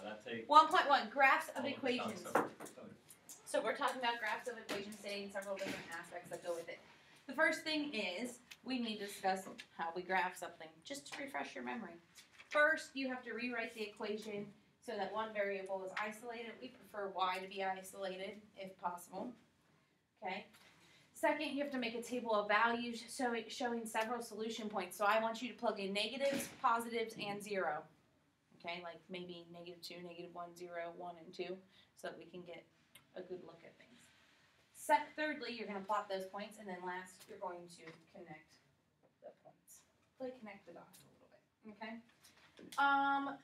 that take? 1.1, graphs of Oh, equations. sorry. So we're talking about graphs of equations today and several different aspects that go with it. The first thing is we need to discuss how we graph something, just to refresh your memory. First, you have to rewrite the equation so that one variable is isolated. We prefer y to be isolated if possible. Okay. Second, you have to make a table of values showing several solution points. So I want you to plug in negatives, positives, and 0. Okay, like maybe -2, -1, 0, 1, and 2, so that we can get a good look at things. Thirdly, you're going to plot those points, and then last, you're going to connect the points. Like connect the dots a little bit, okay?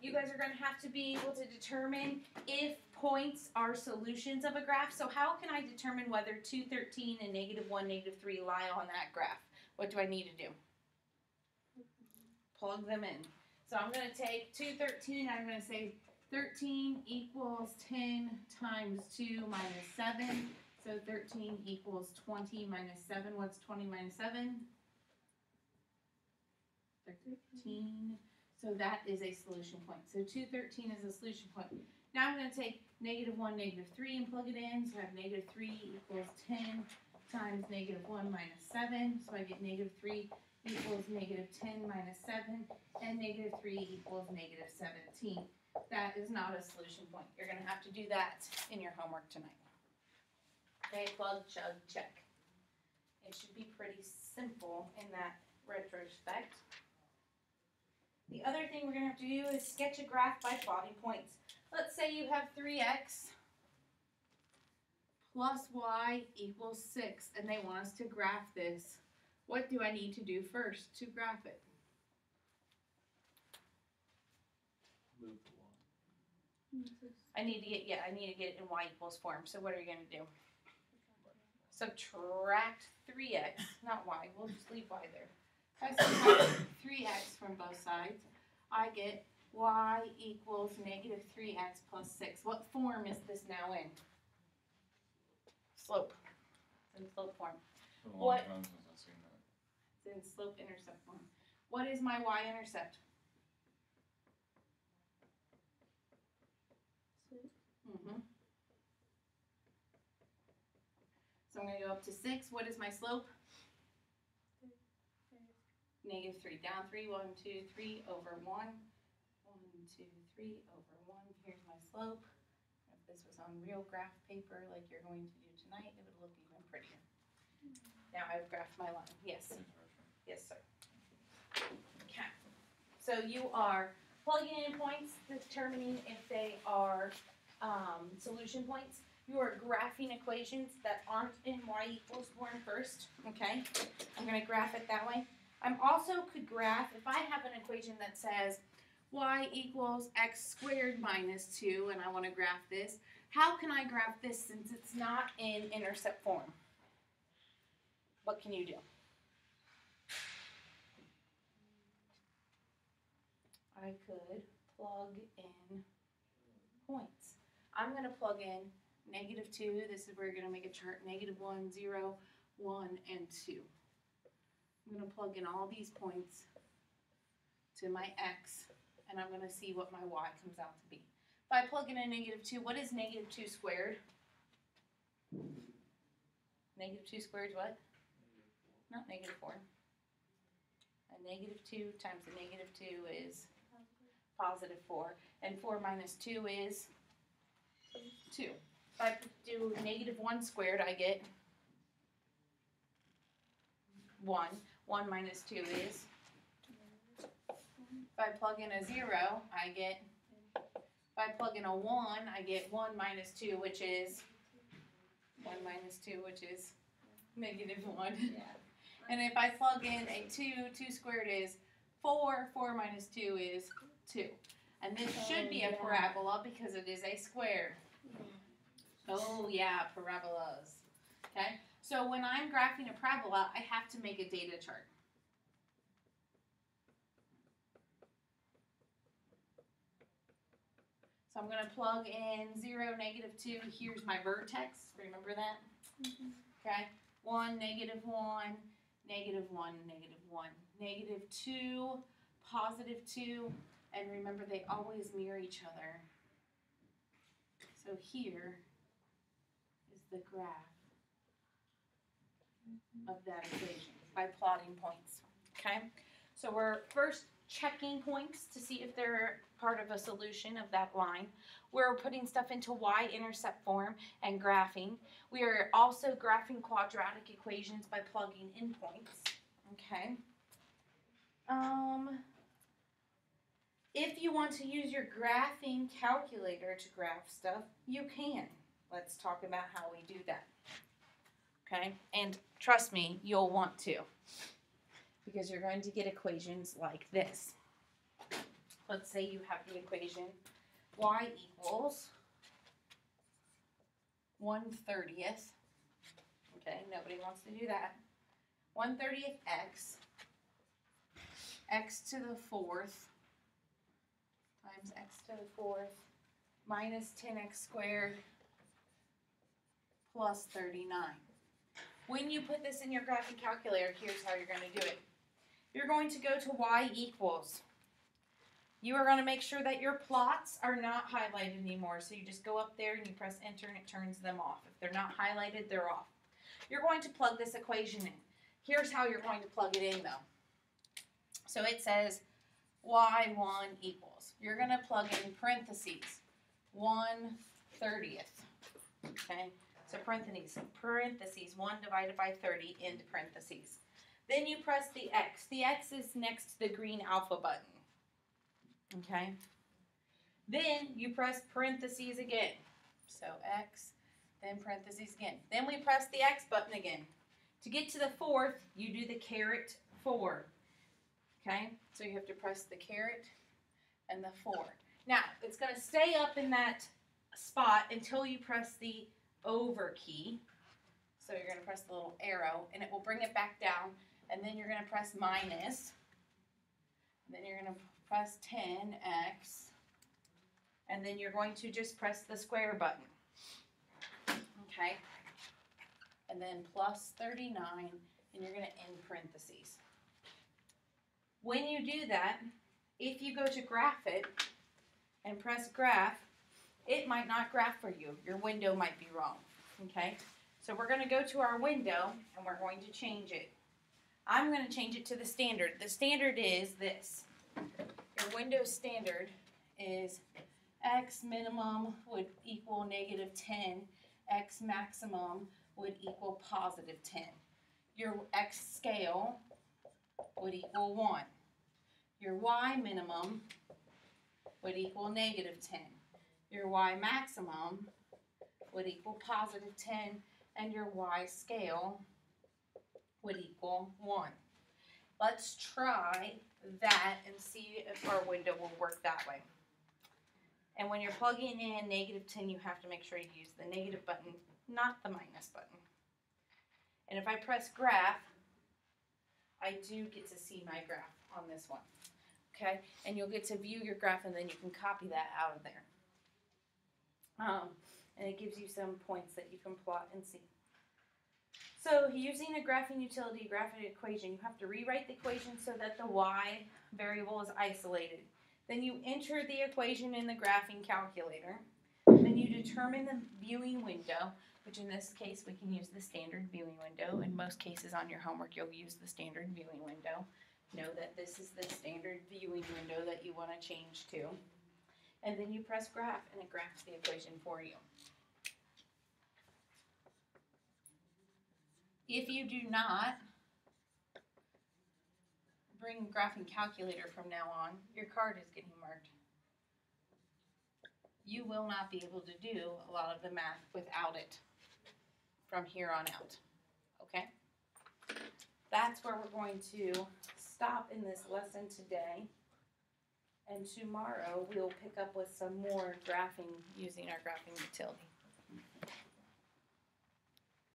You guys are going to have to be able to determine if points are solutions of a graph. So how can I determine whether 213 and -1, -3 lie on that graph? What do I need to do? Plug them in. So I'm going to take 213, I'm going to say 13 equals 10 times 2 minus 7. So 13 equals 20 minus 7. What's 20 minus 7? 13. So that is a solution point. So 213 is a solution point. Now I'm going to take -1, -3 and plug it in. So I have -3 equals 10 times -1 minus 7. So I get -3 equals -10 minus 7. And -3 equals -17. That is not a solution point. You're going to have to do that in your homework tonight. Okay, plug, chug, check. It should be pretty simple in that retrospect. The other thing we're going to have to do is sketch a graph by plotting points. Let's say you have 3x plus y equals 6, and they want us to graph this. What do I need to do first to graph it? Move the one. I need to get it in y equals form. So what are you going to do? Subtract 3x, not y. We'll just leave y there. If I subtract 3x from both sides, I get y equals -3x plus 6. What form is this now in? Slope. It's in slope form. It's been a long What? time since I've seen that. It's in slope-intercept form. What is my y-intercept? So I'm going to go up to 6. What is my slope? -3. Down 3. 1, 2, 3 over 1. 1, 2, 3 over 1. Here's my slope. If this was on real graph paper like you're going to do tonight, it would look even prettier. Now I've graphed my line. Yes. Yes, sir. Okay. So you are plugging in points, determining if they are solution points. You are graphing equations that aren't in y equals form first. Okay. I'm going to graph it that way. I'm also could graph, if I have an equation that says y equals x squared minus 2, and I want to graph this, how can I graph this since it's not in intercept form? What can you do? I could plug in points. I'm going to plug in -2. This is where you're going to make a chart. -1, 0, 1, and 2. I'm going to plug in all these points to my x, and I'm going to see what my y comes out to be. If I plug in a -2, what is -2 squared? -2 squared is what? Not -4. A -2 times a -2 is +4. And 4 minus 2 is 2. If I do -1 squared, I get 1. 1 minus 2 is. If I plug in a 0, I get. If I plug in a 1, I get 1 minus 2, which is. 1 minus 2, which is -1. Yeah. And if I plug in a 2, 2 squared is 4. 4 minus 2 is 2. And this should be a parabola because it is a square. Oh yeah, parabolas. Okay, so when I'm graphing a parabola, I have to make a data chart. So I'm going to plug in 0, -2. Here's my vertex. Remember that? Okay, 1, -1, -1, -1, -2, +2, and remember they always mirror each other. So here is the graph of that equation by plotting points, okay? So we're first checking points to see if they're part of a solution of that line. We're putting stuff into y-intercept form and graphing. We are also graphing quadratic equations by plugging in points, okay? If you want to use your graphing calculator to graph stuff, you can. Let's talk about how we do that. Okay, and trust me, you'll want to, because you're going to get equations like this. Let's say you have the equation y equals 1/30th. Okay, nobody wants to do that. 1/30th x to the 4th times x to the 4th minus 10x squared plus 39. When you put this in your graphing calculator, here's how you're going to do it. You're going to go to y equals. You are going to make sure that your plots are not highlighted anymore. So you just go up there and you press enter and it turns them off. If they're not highlighted, they're off. You're going to plug this equation in. Here's how you're going to plug it in though. So it says y1 equals. You're going to plug in parentheses 1/30th. Okay? So parentheses 1 divided by 30 into parentheses. Then you press the X. The X is next to the green alpha button. Okay? Then you press parentheses again. So X, then parentheses again. Then we press the X button again. To get to the 4th, you do the caret 4. Okay? So you have to press the caret and the 4. Now, it's going to stay up in that spot until you press the over key. So you're going to press the little arrow and it will bring it back down, and then you're going to press minus, and then you're going to press 10x, and then you're going to just press the square button. Okay? And then plus 39, and you're going to end parentheses. When you do that, if you go to graph it and press graph, it might not graph for you. Your window might be wrong, okay? So we're going to go to our window, and we're going to change it. I'm going to change it to the standard. The standard is this. Your window standard is x minimum would equal -10, x maximum would equal +10. Your x scale would equal 1. Your y minimum would equal -10. Your y maximum would equal +10, and your y scale would equal 1. Let's try that and see if our window will work that way. And when you're plugging in -10, you have to make sure you use the negative button, not the minus button. And if I press graph, I do get to see my graph on this one. Okay? And you'll get to view your graph, and then you can copy that out of there. And it gives you some points that you can plot and see. So using a graphing utility, graphing equation, you have to rewrite the equation so that the y variable is isolated. Then you enter the equation in the graphing calculator. Then you determine the viewing window, which in this case we can use the standard viewing window. In most cases on your homework you'll use the standard viewing window. Know that this is the standard viewing window that you want to change to. And then you press graph and it graphs the equation for you. If you do not bring graphing calculator from now on, your card is getting marked. You will not be able to do a lot of the math without it from here on out. Okay? That's where we're going to stop in this lesson today. And tomorrow we'll pick up with some more graphing using our graphing utility.